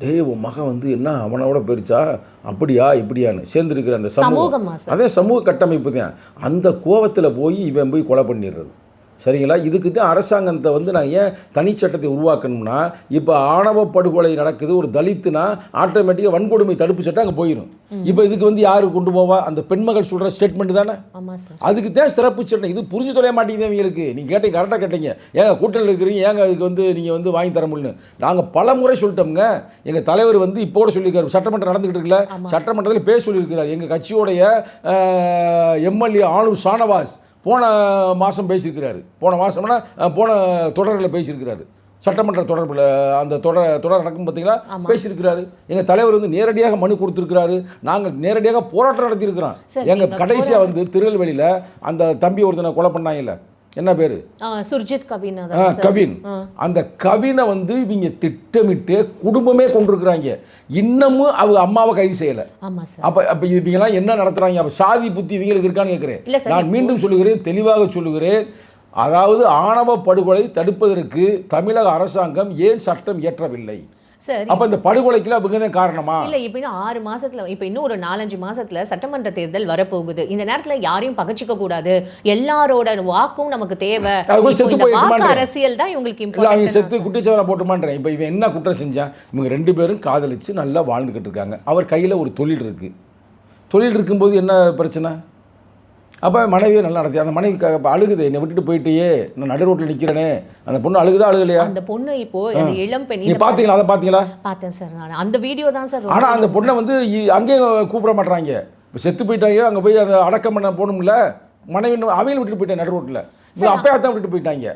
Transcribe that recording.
டேய் உன் மகன் வந்து என்ன அவனோட போயிருச்சா, அப்படியா இப்படியான்னு சேர்ந்துருக்கிற அந்த சமூகம், சார். அதே சமூக கட்டமைப்பு தான். அந்த கோவத்தில் போய் இவன் போய் கொலை பண்ணிடுறது. சரிங்களா? இதுக்கு தான் அரசாங்கத்தை வந்து நான் ஏன் தனிச்சட்டத்தை உருவாக்கணும்னா, இப்போ ஆணவ படுகொலை நடக்குது, ஒரு தலித்துனா ஆட்டோமேட்டிக்காக வன்கொடுமை தடுப்பு சட்டம் அங்கே போயிடும். இப்போ இதுக்கு வந்து யாரு கொண்டு போவா? அந்த பெண்மகள் சொல்கிற ஸ்டேட்மெண்ட் தானே. அதுக்கு தான் சிறப்பு சட்டம். இது புரிஞ்சு தொலைய மாட்டேங்குது அவங்களுக்கு. நீங்கள் கேட்டீங்க, கரெக்டாக கேட்டீங்க. ஏங்க கூட்டணியில் இருக்கிறீங்க, ஏங்க அதுக்கு வந்து நீங்கள் வந்து வாங்கி தர முடியல. நாங்கள் பல முறை சொல்லிட்டோம்ங்க. எங்கள் தலைவர் வந்து இப்போ கூட சொல்லியிருக்காரு, சட்டமன்றம் நடந்துகிட்டு இருக்குல்ல, சட்டமன்றத்தில் பேச சொல்லியிருக்கிறார். எங்கள் கட்சியோடைய எம்எல்ஏ ஆளுநர் ஷானவாஸ் போன மாதம் பேசியிருக்கிறாரு. போன மாதம்னா போன தொடரில் பேசியிருக்கிறாரு. சட்டமன்ற தொடர்பில் அந்த தொடர் நடக்கும் பார்த்தீங்களா, பேசியிருக்கிறாரு. எங்கள் தலைவர் வந்து நேரடியாக மனு கொடுத்துருக்கிறாரு. நாங்கள் நேரடியாக போராட்டம் நடத்தியிருக்கிறோம். எங்கள் கடைசியாக வந்து திருநெல்வேலியில் அந்த தம்பி ஒருத்தனை கொலை பண்ணாங்கல்ல, என்ன பேர்? சுர்ஜித் கவின். கவின். அந்த கவினை வந்து இவங்க திட்டமிட்டு குடும்பமே கொண்டிருக்கிறாங்க. இன்னமும் அவங்க அம்மாவை கைது செய்யலை. அப்போ இவங்கெல்லாம் என்ன நடத்துகிறாங்க? அப்போ சாதி புத்தி இவங்களுக்கு இருக்கான்னு கேட்குறேன். நான் மீண்டும் சொல்லுகிறேன், தெளிவாக சொல்லுகிறேன். அதாவது ஆணவ படுகொலை தடுப்பதற்கு தமிழக அரசாங்கம் ஏன் சட்டம் இயற்றவில்லை? அப்ப இந்த படுகொலைக்கு அவங்க தான் காரணமா? இல்ல இப்ப இன்னும் 6 மாசத்துல, இப்ப இன்னும் ஒரு 4-5 மாசத்துல சட்டமன்ற தேர்தல் வரப்போகுது. இந்த நேரத்துல யாரையும் பகச்சிக்க கூடாது. எல்லாரோட வாக்கும் நமக்கு தேவை. அரசியல் தான் இவங்களுக்கு இம்பார்ட்டன்ட். செத்து குட்டிச்சவரா போட்டுமான்றேன். இப்ப இவன் என்ன குற்றம் செஞ்சான்? இவங்க 2 பேரும் காதலிச்சு நல்லா வாழ்ந்துகிட்டு இருக்காங்க. அவர் கையில ஒரு தொழில் இருக்கு. தொழில் இருக்கும்போது என்ன பிரச்சனை? அப்போ மனைவியை நல்லா நடத்தி, அந்த மனைவி அழுகுது, என்னை விட்டுட்டு போயிட்டே, நான் நடு ரோட்டில் நிற்கிறேனே. அந்த பொண்ணு அழுகுதா அழுகலையா? அந்த பொண்ணு இப்போ இளம் பெண். நீ பார்த்தீங்களா? அதை பார்த்தீங்களா? பார்த்தேன் சார். நான் அந்த வீடியோ தான் சார். ஆனால் அந்த பொண்ணை வந்து அங்கேயும் கூப்பிட மாட்டுறாங்க. இப்போ செத்து போயிட்டாங்க, அங்கே போய் அதை அடக்கம் பண்ண போகணும்ல. மனைவி அவங்களும் விட்டுட்டு போயிட்டேன் நடு ரோட்டில். இப்போ அப்பயே தான் விட்டுட்டு போயிட்டாங்க.